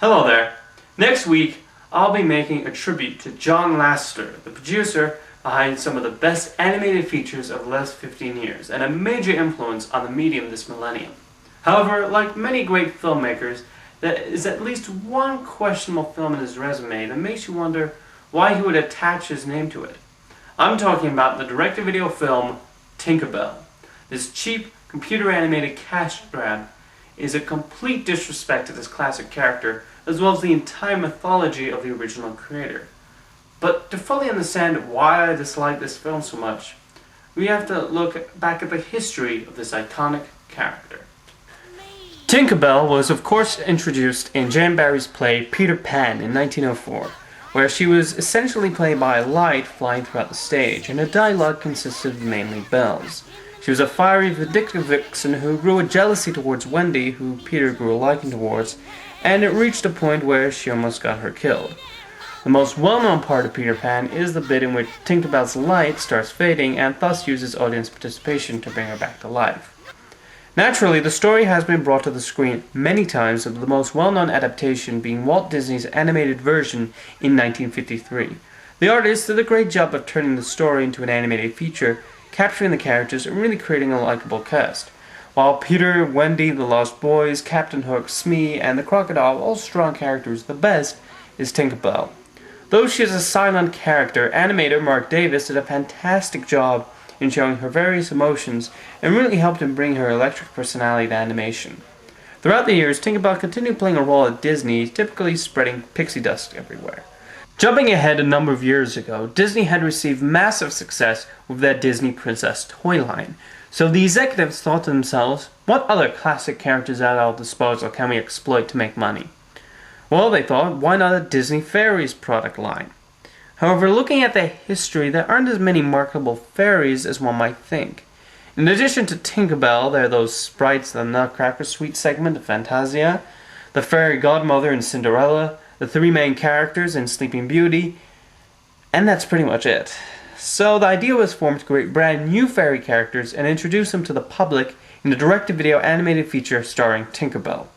Hello there. Next week, I'll be making a tribute to John Lasseter, the producer behind some of the best animated features of the last 15 years, and a major influence on the medium this millennium. However, like many great filmmakers, there is at least one questionable film in his resume that makes you wonder why he would attach his name to it. I'm talking about the direct-to-video film Tinkerbell. This cheap, computer-animated cash grab is a complete disrespect to this classic character, as well as the entire mythology of the original creator. But to fully understand why I dislike this film so much, we have to look back at the history of this iconic character. Tinkerbell was of course introduced in Jane Barrie's play Peter Pan in 1904, where she was essentially played by a light flying throughout the stage, and her dialogue consisted of mainly bells. She was a fiery, vindictive vixen who grew a jealousy towards Wendy, who Peter grew a liking towards, and it reached a point where she almost got her killed. The most well-known part of Peter Pan is the bit in which Tinkerbell's light starts fading and thus uses audience participation to bring her back to life. Naturally, the story has been brought to the screen many times, with the most well-known adaptation being Walt Disney's animated version in 1953. The artist did a great job of turning the story into an animated feature, capturing the characters and really creating a likable cast. While Peter, Wendy, the Lost Boys, Captain Hook, Smee, and the Crocodile all strong characters, the best is Tinkerbell. Though she is a silent character, animator Mark Davis did a fantastic job in showing her various emotions and really helped in bring her electric personality to animation. Throughout the years, Tinkerbell continued playing a role at Disney, typically spreading pixie dust everywhere. Jumping ahead a number of years ago, Disney had received massive success with their Disney Princess toy line. So the executives thought to themselves, what other classic characters at our disposal can we exploit to make money? Well, they thought, why not a Disney Fairies product line? However, looking at their history, there aren't as many marketable fairies as one might think. In addition to Tinkerbell, there are those sprites in the Nutcracker Suite segment of Fantasia, the fairy godmother in Cinderella, the three main characters in Sleeping Beauty, and that's pretty much it. So the idea was formed to create brand new fairy characters and introduce them to the public in a direct-to-video animated feature starring Tinkerbell.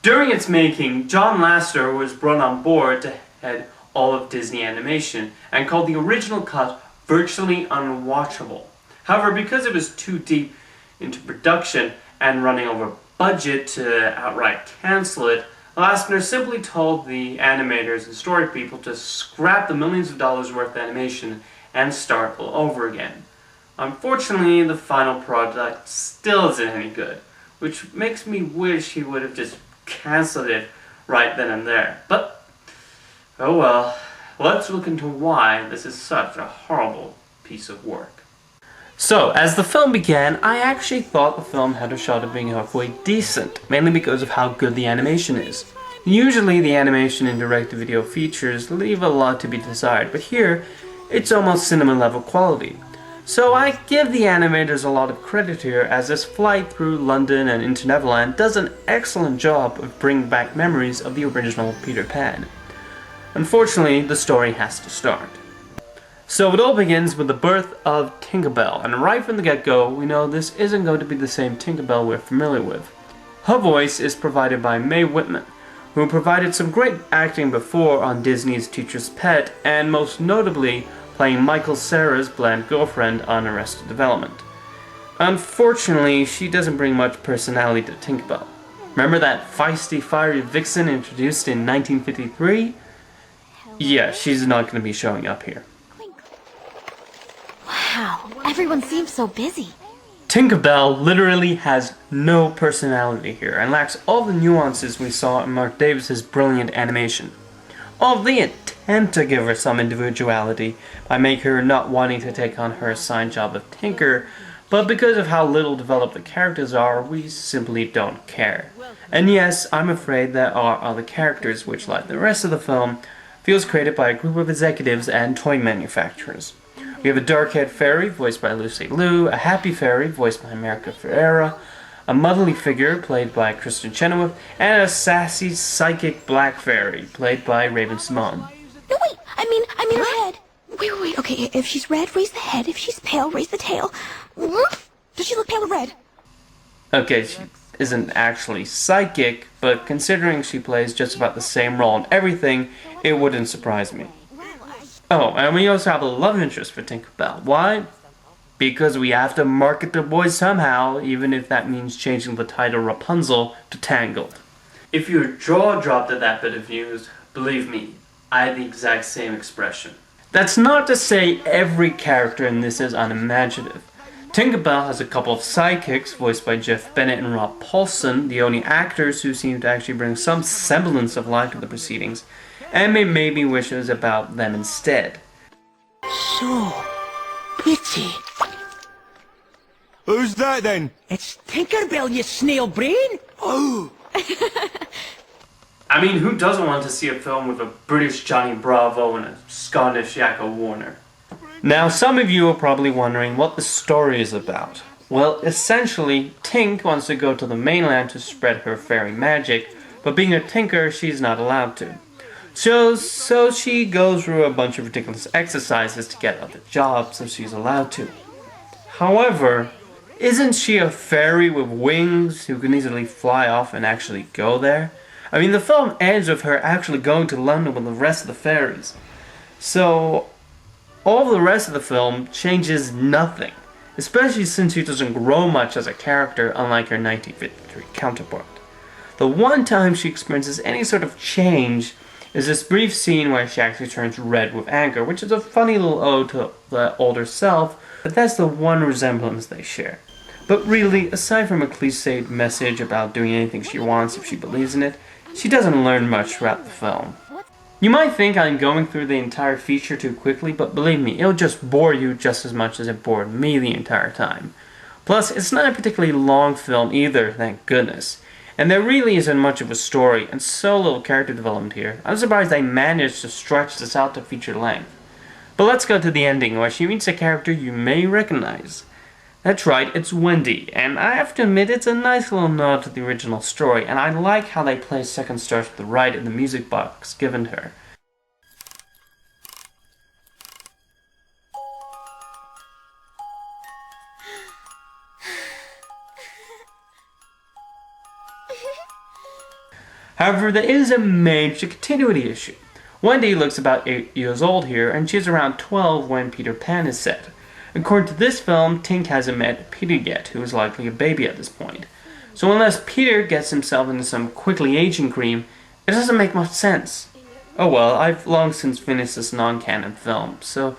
During its making, John Lasseter was brought on board to head all of Disney Animation and called the original cut virtually unwatchable. However, because it was too deep into production and running over budget to outright cancel it, Lasseter simply told the animators and story people to scrap the millions of dollars worth of animation and start all over again. Unfortunately, the final product still isn't any good, which makes me wish he would have just cancelled it right then and there. But, oh well, let's look into why this is such a horrible piece of work. So, as the film began, I actually thought the film had a shot of being halfway decent, mainly because of how good the animation is. Usually the animation in direct-to-video features leave a lot to be desired, but here, it's almost cinema-level quality. So I give the animators a lot of credit here, as this flight through London and into Neverland does an excellent job of bringing back memories of the original Peter Pan. Unfortunately, the story has to start. So it all begins with the birth of Tinkerbell, and right from the get-go, we know this isn't going to be the same Tinkerbell we're familiar with. Her voice is provided by Mae Whitman, who provided some great acting before on Disney's Teacher's Pet, and most notably playing Michael Cera's bland girlfriend on Arrested Development. Unfortunately, she doesn't bring much personality to Tinkerbell. Remember that feisty, fiery vixen introduced in 1953? Yeah, she's not going to be showing up here. Wow, everyone seems so busy. Tinkerbell literally has no personality here and lacks all the nuances we saw in Mark Davis's brilliant animation. All the attempt to give her some individuality by making her not wanting to take on her assigned job of Tinker, but because of how little developed the characters are, we simply don't care. And yes, I'm afraid there are other characters which, like the rest of the film, feels created by a group of executives and toy manufacturers. We have a dark-haired fairy, voiced by Lucy Liu, a happy fairy, voiced by America Ferrera, a motherly figure, played by Kristen Chenoweth, and a sassy, psychic black fairy, played by Raven Simone. No, wait, I mean her head. Wait, okay, if she's red, raise the head. If she's pale, raise the tail. Does she look pale or red? Okay, she isn't actually psychic, but considering she plays just about the same role in everything, it wouldn't surprise me. Oh, and we also have a love interest for Tinkerbell. Why? Because we have to market the boys somehow, even if that means changing the title Rapunzel to Tangled. If your jaw dropped at that bit of news, believe me, I had the exact same expression. That's not to say every character in this is unimaginative. Tinkerbell has a couple of sidekicks voiced by Jeff Bennett and Rob Paulson, the only actors who seem to actually bring some semblance of life to the proceedings, and may maybe wish it was about them instead. So pretty. Who's that then? It's Tinkerbell, you snail brain! Oh! I mean, who doesn't want to see a film with a British Johnny Bravo and a Scottish Yakko Warner? Now, some of you are probably wondering what the story is about. Well, essentially, Tink wants to go to the mainland to spread her fairy magic, but being a tinker, she's not allowed to. So she goes through a bunch of ridiculous exercises to get other jobs so she's allowed to. However, isn't she a fairy with wings who can easily fly off and actually go there? I mean, the film ends with her actually going to London with the rest of the fairies. So, all the rest of the film changes nothing, especially since she doesn't grow much as a character, unlike her 1953 counterpart. The one time she experiences any sort of change is this brief scene where she actually turns red with anger, which is a funny little ode to the older self, but that's the one resemblance they share. But really, aside from a cliched message about doing anything she wants if she believes in it, she doesn't learn much throughout the film. You might think I'm going through the entire feature too quickly, but believe me, it'll just bore you just as much as it bored me the entire time. Plus, it's not a particularly long film either, thank goodness. And there really isn't much of a story, and so little character development here. I'm surprised they managed to stretch this out to feature length. But let's go to the ending, where she meets a character you may recognize. That's right, it's Wendy, and I have to admit it's a nice little nod to the original story, and I like how they play second stars to the right in the music box given to her. However, there is a major continuity issue. Wendy looks about 8 years old here, and she's around 12 when Peter Pan is set. According to this film, Tink hasn't met Peter yet, who is likely a baby at this point. So unless Peter gets himself into some quickly aging cream, it doesn't make much sense. Oh well, I've long since finished this non-canon film, so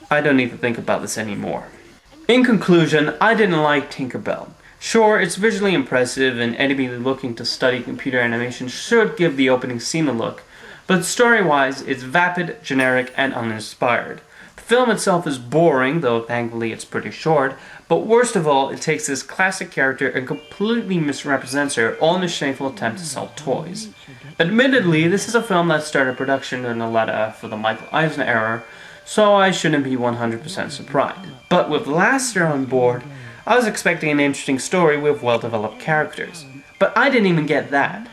I don't need to think about this anymore. In conclusion, I didn't like Tinkerbell. Sure, it's visually impressive, and anybody looking to study computer animation should give the opening scene a look, but story-wise, it's vapid, generic, and uninspired. The film itself is boring, though thankfully it's pretty short, but worst of all, it takes this classic character and completely misrepresents her, all in a shameful attempt to sell toys. Admittedly, this is a film that started production during the lead-up for the Michael Eisner era, so I shouldn't be 100% surprised. But with Lasseter on board, I was expecting an interesting story with well-developed characters. But I didn't even get that.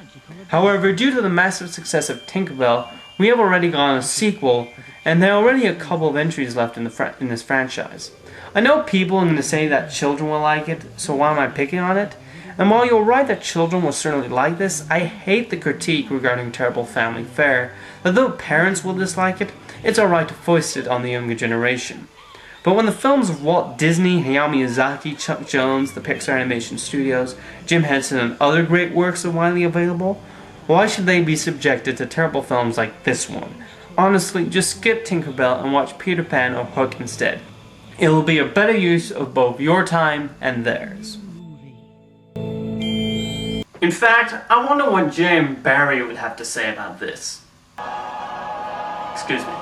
However, due to the massive success of Tinkerbell, we have already gotten a sequel, and there are already a couple of entries left in this franchise. I know people are going to say that children will like it, so why am I picking on it? And while you're right that children will certainly like this, I hate the critique regarding terrible family fare, that though parents will dislike it, it's alright to foist it on the younger generation. But when the films of Walt Disney, Hayao Miyazaki, Chuck Jones, the Pixar Animation Studios, Jim Henson, and other great works are widely available, why should they be subjected to terrible films like this one? Honestly, just skip Tinkerbell and watch Peter Pan or Hook instead. It will be a better use of both your time and theirs. In fact, I wonder what Jay and Barrie would have to say about this. Excuse me.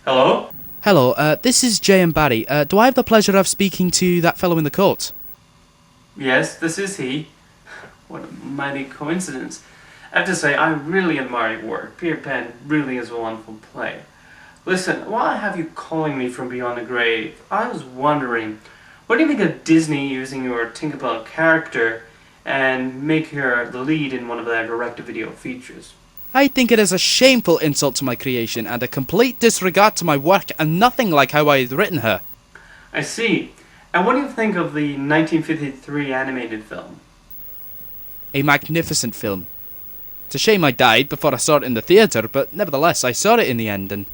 Hello? Hello, this is Jay and Barrie. Do I have the pleasure of speaking to that fellow in the coat? Yes, this is he. What a mighty coincidence. I have to say, I really admire your work. Peter Pan really is a wonderful play. Listen, while I have you calling me from beyond the grave, I was wondering, what do you think of Disney using your Tinkerbell character and make her the lead in one of their direct-to-video features? I think it is a shameful insult to my creation and a complete disregard to my work and nothing like how I had written her. I see. And what do you think of the 1953 animated film? A magnificent film. It's a shame I died before I saw it in the theatre, but nevertheless, I saw it in the end, and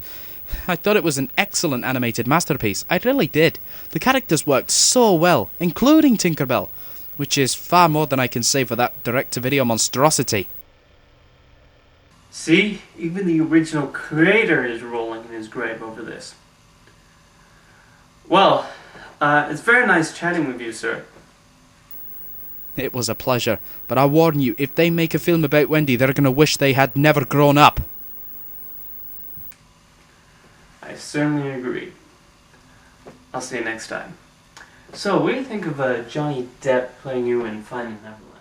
I thought it was an excellent animated masterpiece. I really did. The characters worked so well, including Tinkerbell, which is far more than I can say for that direct-to-video monstrosity. See, even the original creator is rolling in his grave over this. Well, it's very nice chatting with you, sir. It was a pleasure, but I warn you, if they make a film about Wendy, they're gonna wish they had never grown up. I certainly agree. I'll see you next time. So, what do you think of Johnny Depp playing you in Finding Neverland?